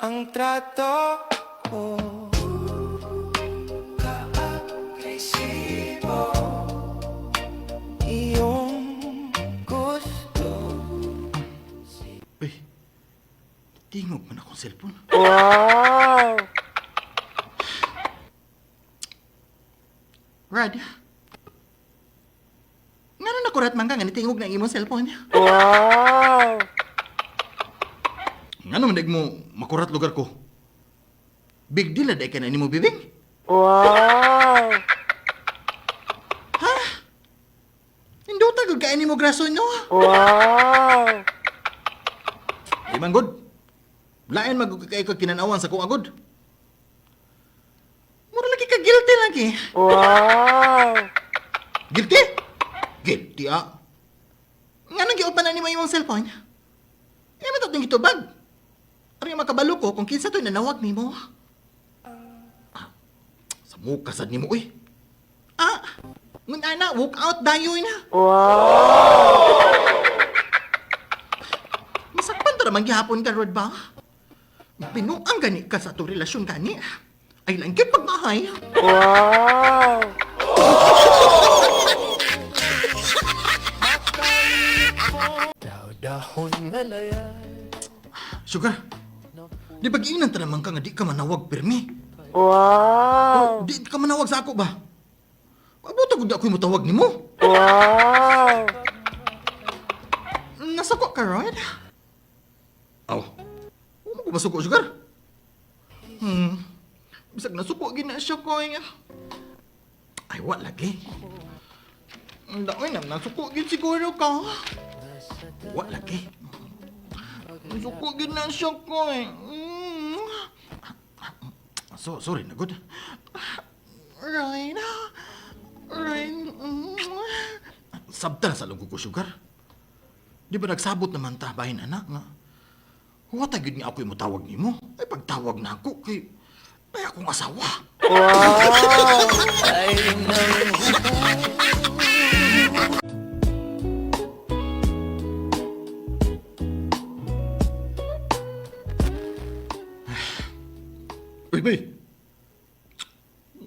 ang trato ko. Ka-agresibo, iyong gusto. Uy, tingog man akong cellphone. Wow! Rad, nga na nakurat man ka nga nitingog na imong cellphone. Wow! Nga naman mo makurat lugar ko. Big deal na ka na mo bibing. Wow! Ha? Hindi ko tagod ka mo graso no? Wow! Di man good. Lain magkakayo ka kinanawan sa kong agod. Mura lagi ka guilty lagi. Wow! Guilty? Guilty Nga nang giupan na ni mo imong cellphone? Matot ng itubag. Ari makabalo ko kung kinsa to'y nanawag ni mo. Sa muka sad ni mo, uy. Ngun ana, walk out dayoy na. Wow! Masakpan ta naman gihapon ka, Rod ba? Pinuang gani ka sa to relasyon gani. Ay lang kay pagmahay. Wow! Daw-dahon na layay. Sugar, di pag-iinan ta naman ka nga di ka manawag pirmi. Wow! Di ka manawag sa ako ba? Mabuta kung di ako'y matawag ni mo. Wow! Nasuko ka, Rod? Aw, ano ko masuko, Sugar? Bisag nasuko, gina siya ko. Ay, wala lagi. Ang daoy na, nasuko, gin siguro ka. Wala lagi. Nasuko, gina siya ko. Sorry na, good. Right. Sabta na sa lungkog ko, Sugar. Di ba nagsabot naman ta, bahin anak nga? Huwag tagid niya ako'y matawag ni mo. Ay pagtawag na ako kay akong asawa. Wow! Ay nang Uy, bay!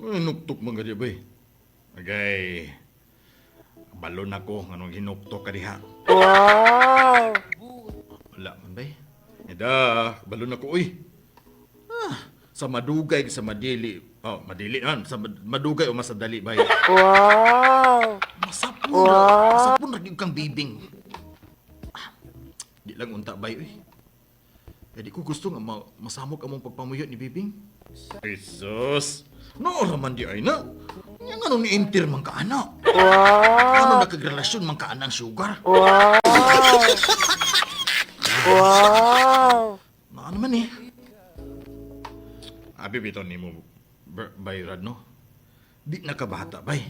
Ay, nuktok mga di, bay. Agay, balon ako nga nung hinuktok ka diha. Wow! Wala man, bay. Eda, balon ako, uy. Sa madugay, sa madili. Oh, madili man. Sa madugay o masadali, bay. Wow! Masapon Wow. na. Masapon na kang bibing. Di lang unta, bay, uy. Kaya di ko gusto nga masamok among pagpamuyo ni Bibing. Jesus! No, raman di ay na. Yang ano ni Inter man ka anak. Wow! Ano nakagrelasyon man ka anang sugar. Wow! Wow! Na ano man eh. Abi bitaw ni mo, bay Rad, no? Di nakabata, bay.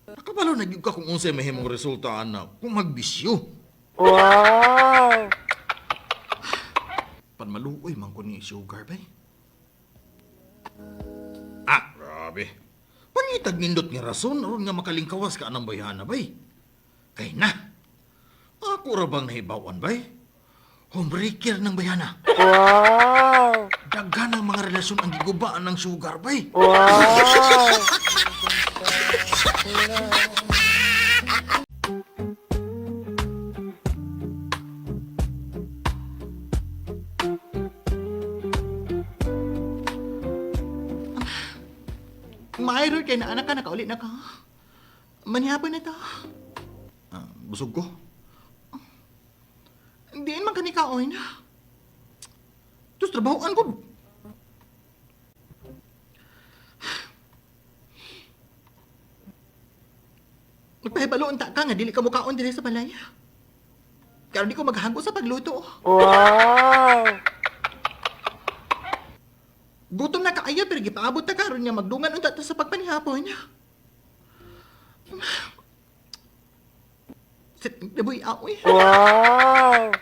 Nakabalo na gyud ka kung unsay mahimong resulta, anak. Kung magbisyo. Wow! Panmaluoy man ko ni sugar, bay. Grabe. Pangitag nindot nga rason aron nga makalingkawas ka anang bayhana, bay. Kay na. Ako ra bang nahibawan, bay? Homebreaker ng bayhana. Wow! Daghan ang mga relasyon ang gigubaan ng sugar, bay. Wow! Mayroon kay na anak ka, nakaulit na ka. Manihapon na ta. Busog ko. Diin man ka ni kaoy na. Tapos trabahoan ko. Magpahibaloon ta ka nga, dili ka mukaon dili sa balaya. Kaya di ko maghanggo sa pagluto. Wow! Gutom na kaaya, pero gipaabot na karon niya magdungan unta ta sa pagpanihapon niya. Sit, nabuhi ako eh. Wow!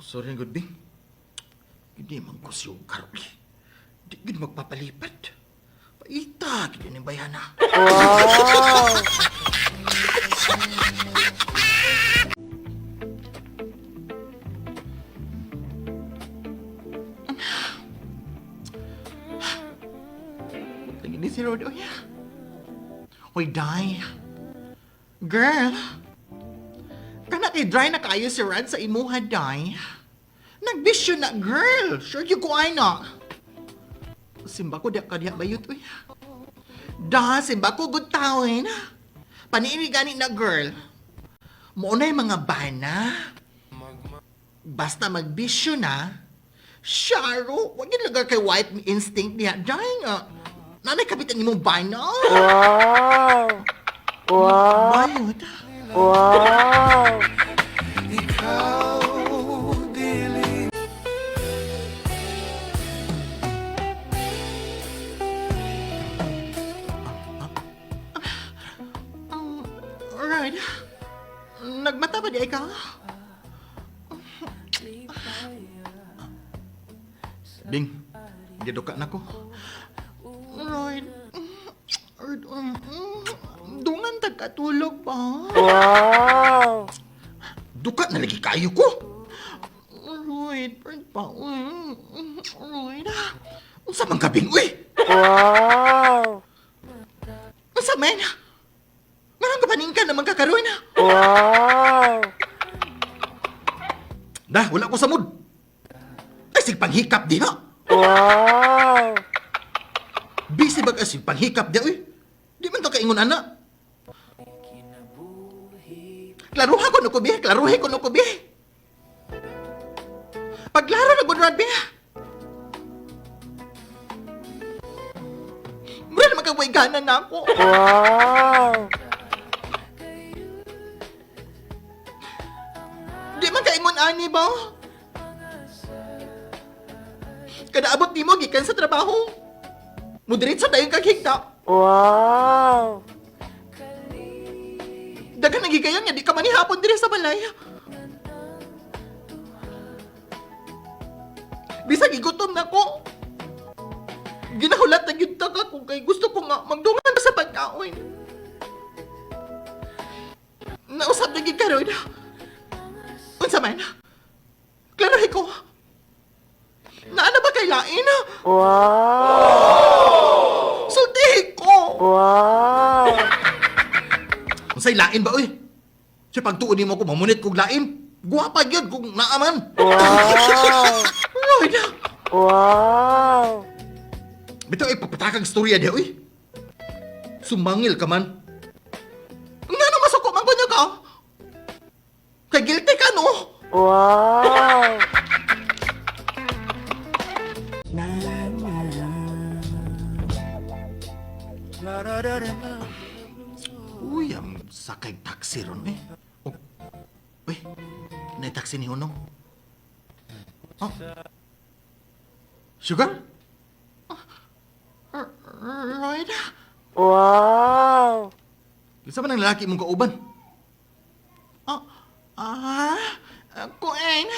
Sorry, good Bing. Hindi man ko sugar. Di gid magpapalipat. Paita, gid ni bayana. Wow! Gini si Rod, oy. Oy, Day. Girl. Kana kay dry na kayo si Rod sa imuha, Day. Nagbisyo na, girl. Sure you ko ay na. Simba ko diya kadiya bayot, oy. Da, simba ko good tawin. Paniini gani na, girl. Maunay mga bana. Basta magbisyo na, Sharo, wag yung lagar kay white instinct niya. Dahil nga, nanay kapitan ni mong bana. Wow! Wow! Bayot. Wow! Ikaw dilim. Alright. Nagmata ba di ka? Ding, giduka na ko. Alright. Dungan tagkatulog ba? Wow! Duka na lagi kayo ko. Alright, friend pa. Alright. Unsa man kabing, uy? Wow! Unsa man? Ngarang kapaning ka naman kakaroon na. Wow! Dah, wala ko sa mood. Ay, sig panghikap di ha. Wow! Busy bag asig panghikap di, uy. Di man to kaingon ana. Klaruha ko no ko bihe, klaruhe ko no ko bihe. Paglaro na gud rad bihe. Mura na magkawayganan na ako. Wow! Di man kaingon ani ba? Kada abot nimo gikan sa trabaho. Mudirit sa dayon kag higda. Wow! Dagan nagigayon nga di ka manihapon diri sa balay. Bisag igutom na ko. Ginahulat na gyud ta ka kung kay gusto ko nga magdungan sa pagkaon. Nausap na gyud karon. Unsa man? Klarohin ko. Naana ba kay lain? Wow! Sultihin ko! Wow! Unsay lain ba, uy? Sa pagtuon mo ko, mamunit kong lain. Guwapa yun kung naaman. Wow! Right. Wow! Bito ay papatakang storya di, uy. Sumangil ka man. Nga na masuko man ko niya ka. Kay guilty ka, no? Wow! Uy, ang sakay taxi ron, eh. Oh. Uy, na-taxi ni Hunong. Oh. Sugar? Right. Wow! Isa ba ng lalaki mong kauban? Kueng.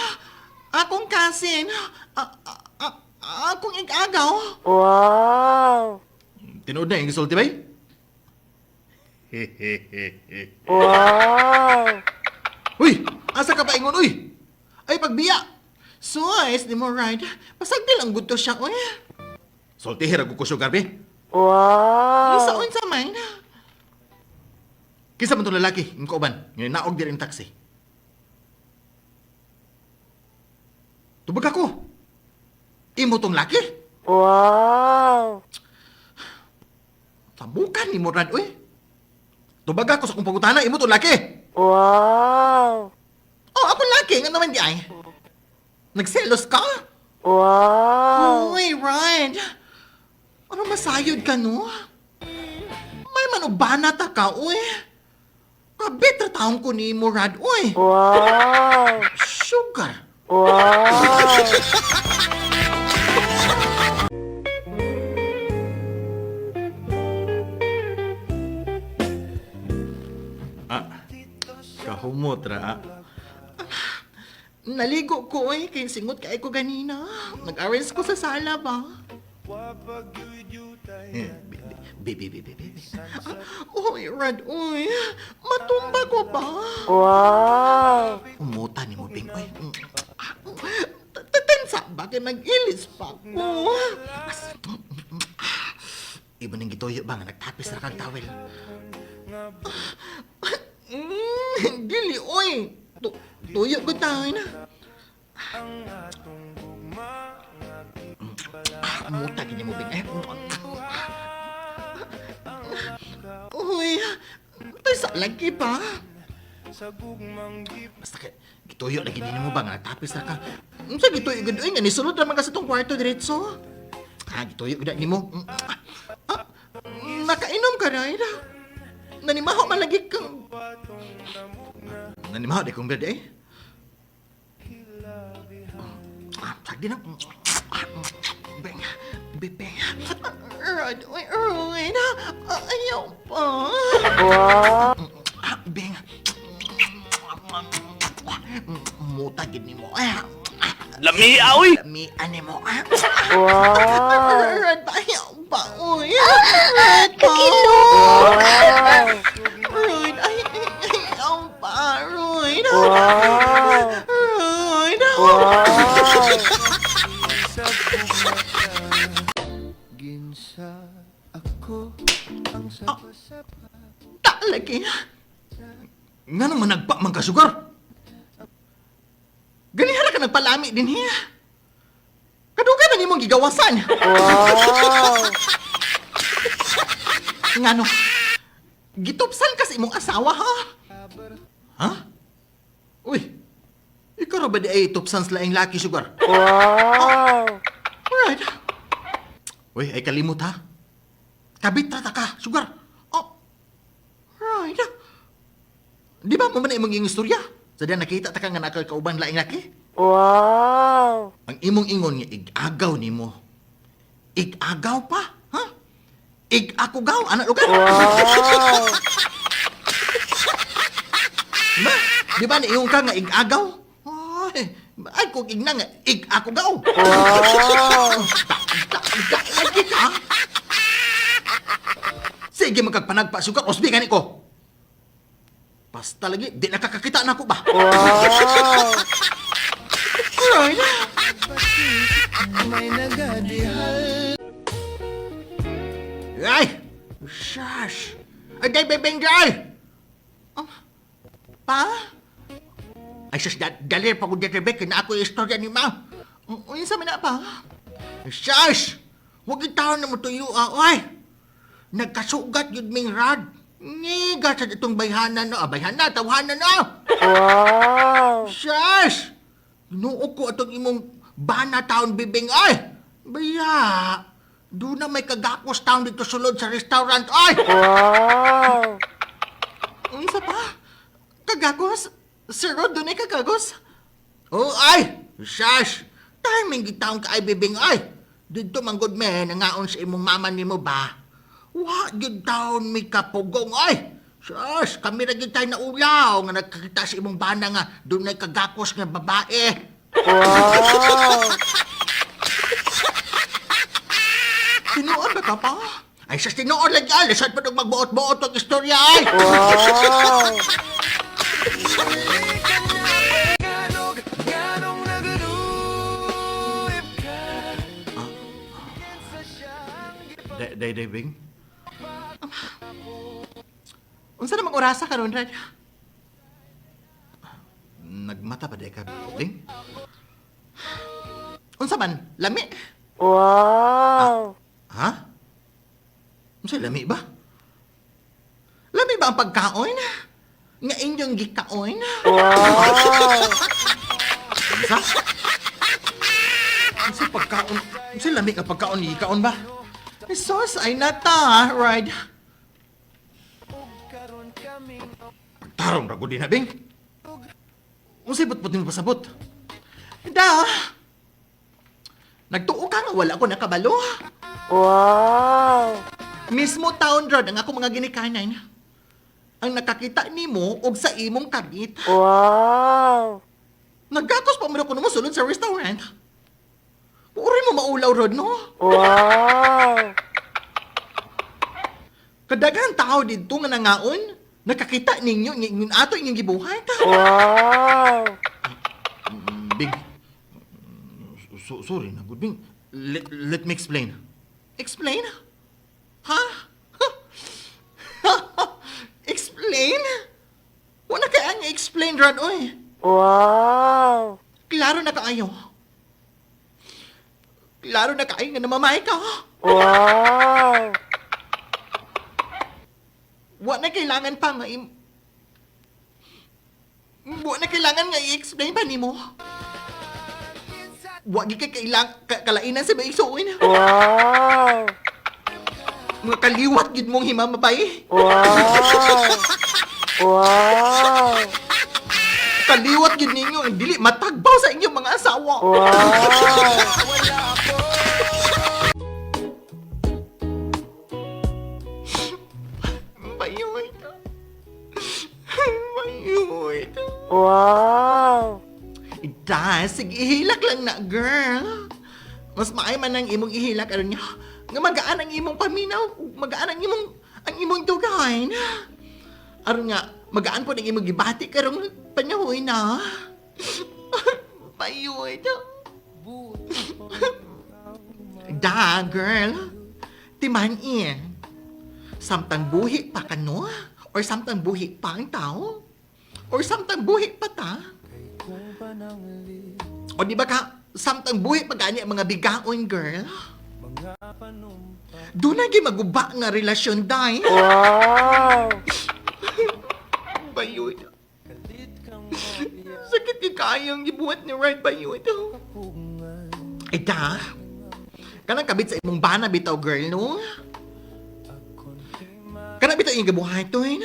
Akong kasin. Akong igagaw. Wow! Tinood na yung gisulti bay? Wow! Uy! Asa ka pa ingon, uy? Ay, pagbiya! Sois, di mo ride. Pasagdil ang gusto siya, uy. Sulti, hirago ko sugar, be. Wow! Isaon sa man. Kisa man itong lalaki, yung kauban. Ngayon naog din ang taxi. Tubag ako. Imo tong laki. Wow! Tabukan ni mo, Rad, uy. Tubag ako sa kong pagutana, imo tong laki. Wow! Oh, ako laki, nga naman di ay. Nagselos ka? Wow! Uy, Rad. Ano masayod ka, no? May manubana ta ka, uy. Kabit na taong ko ni mo, Rad, uy. Wow! Sugar. Wow! Kahumot, ra. Naligo ko, eh. Kaya singot kay ko ganina. Nag-arrange ko sa sala ba? Baby. Uy, Rad, uy. Matumba ko ba? Wow! Umuta ni mo, Bing, uy. Tatensa, bakit nag-ilis pa ko? Iba nang gituyo ba nga nagtapis na kang tawel? Dili, oy! Tuyo ko tayo na. Muta gini mo, Bing. Uy, tayo sa lagi pa. Basta ka, gituyo na gini mo ba nga nagtapis na ka? Sa gituyo gano'n, nga nisulod naman ka sa itong kwarto diretso. Gituyo gano'n ni mo. Nakainom ka na, ina. Nanimaho malagi kang... Nanimaho di kong brad eh. Sagdi na. Beng, bibeng. Rod, na. Ayaw pa. Wow. Beng. Muta gini mo. Lami, aoy! Lamian ni mo. Wow. Rod, ayaw pa. Uy. Rod, kakilo. Wow. Rod, ayaw pa. Rod. Wow. Rod. Wow. Ginsa ako ang sapa-sapa. Talagi. Nga naman nagpa man ka sugar. Ganihara ka nagpalami din hiya. Kaduga na nimong gigawasan. Wow. Nga no, gitupsan ka sa imong asawa ha? Ha? Uy, ikaw ra ba di ay tupsan sa laing laki sugar? Wow. Alright. Uy, ay kalimot ha? Kabitra ta ka, sugar. Oh. Right. Di ba mo man imong iyong istorya? Sa diyan nakita ta ka nga nakakauban laing laki? Wow. Ang imong ingon nga ig-agaw nimo. Ig-agaw pa? Ha? Ig-akugaw, anak lugar? Wow. Ba? Di ba naiyong ka nga ig-agaw? Ay, kung igna nga, ig-akugaw. Wow. Lagi ka? Sige, magkagpanagpa, sugar, osbi ka ko. Basta lagi, di nakakakita na ako ba? Wow. Right. May nagadihal. Ay! Shush! Ay, day, bebeng, day! Pa? Ay, sus, dalir pa ko dito, Rebecca, na ako yung istorya ni Ma. Uy, sa na pa? Shush! Huwag itaw na mo tuyo, ay! Nagkasugat yun ming rad. Ngiga sa itong bayhanan na, bayhana, tawhanan na! Wow. Shush! Inuok ko itong imong bana taon bibing, ay! Baya! Doon na may kagakos taon dito sulod sa restaurant, ay! Wow. Unsa pa? Kagagos? Sir Rod, doon ay kagagos? Oh, ay! Shush! Timing gitaong ka ay bibing, ay! Dito man good man, nangaon sa imong mama ni mo ba? Wa, yun taon may kapugong, ay! Shush! Kami na tayo na ulaw nga nagkakita sa imong bana nga doon ay kagakos nga babae. Wow. Tinuod ba ka pa? Ay, sa tinuod lagi, ay! Lisod pa nung magbuot-buot ang istorya, ay! Wow. Ganong naguluip ka. Day, Bing? Unsa namang orasa ka ron, Rad? Nagmata pa day ka, Bing? Unsa man? Lami? Wow. Ha? Unsa lami ba? Lami ba ang pagkaon? Nga inyong gikaon? Wow. Unsa? Unsa pagkaon? Unsa lami ang pagkaon ni gikaon ba? Sos ay nata, right? Pagtarong ra gud din na, Bing. Unsay putput mo pasabot? Da. Nagtuo ka nga wala ko nakabalo. Wow. Mismo taon rod ang ako mga ginikanan. Ang nakakita nimo og sa imong kabit. Wow. Naggatos pa mo ko mo sulod sa restaurant. Uri mo maulaw rod, no? Wow. Kadaghan tao dito nga nangaon. Nakakita ninyo, ngun ato inyong gibuhay ta. Wow. Big. Sorry na, good Bing. Let me explain. Explain? Ha? Explain? Wala kaya nga explain, Rod, oy. Wow. Klaro na kaayo. Klaro na kaayo nga namamay ka. Wow. Wa na kailangan pa nga Wa na kailangan nga i-explain pa nimo. Wa di ka kalainan sa maigsuon. Wow. Mga kaliwat gid mong himamabay. Wow. Wow. Kaliwat gid ninyo ang dili matagbaw sa inyong mga asawa. Wow. Bayuy ka. Bayuy ka. Wow. Ida, sige, ihilak lang na, girl. Mas maay man ang imong ihilak, aron niya. Nga magaan ang imong paminaw, magaan ang imong dugain. Aron nga, magaan po ang imong gibati karong panyahoy na. Bayuy ka. Da, girl. Timan samtang buhi pa ka, no? Or samtang buhi pa ang tao? Or samtang buhi pa ta? O di ba ka, samtang buhi pa gani ang mga bigaon, girl? Doon lagi maguba nga relasyon, day. Wow. Bayoy. Sakit ka kayang gibuhat ni Ride Bayoy. Eh da, kanang kabit sa imong bana bitaw, girl, no? Kanang bitaw yung gabuhay to, eh.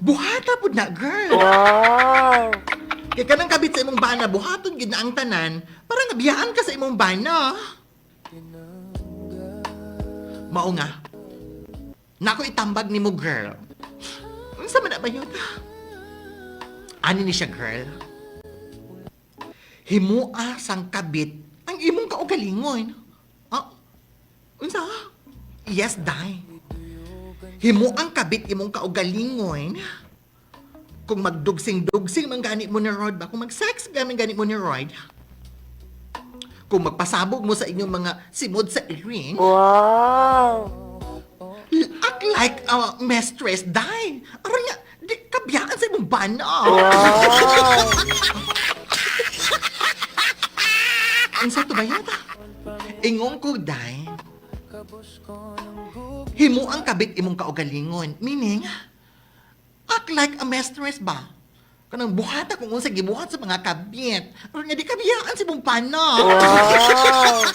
Buhata po na, girl. Wow. Kaya kanang kabit sa imong bana, buhaton gid na ang tanan, para nga biyaan ka sa imong bana. Mao nga. Nako itambag ni mo, girl. Unsa man na ba yun? Ani ni siya, girl? Himua sang kabit ang imong kaugalingon. Ah? Unsa? Yes, day. Himo ang kabit imong kaugalingon. Kung magdugsing-dugsing man gani mo ni Rod ba? Kung mag-sex gamin gani mo ni Rod? Kung magpasabog mo sa inyong mga simod sa ring, Wow. act like a mistress, die. Aron nga, di kabiyaan sa imong bana. Wow. Ang sa to ba yata? Ingong ko, die. Himo ang kabit imong kaugalingon. Meaning, act like a mistress ba? Kanang buhata kung unsa gibuhat sa mga kabit. Aron nga di kabiyaan sa imong bana. Wow.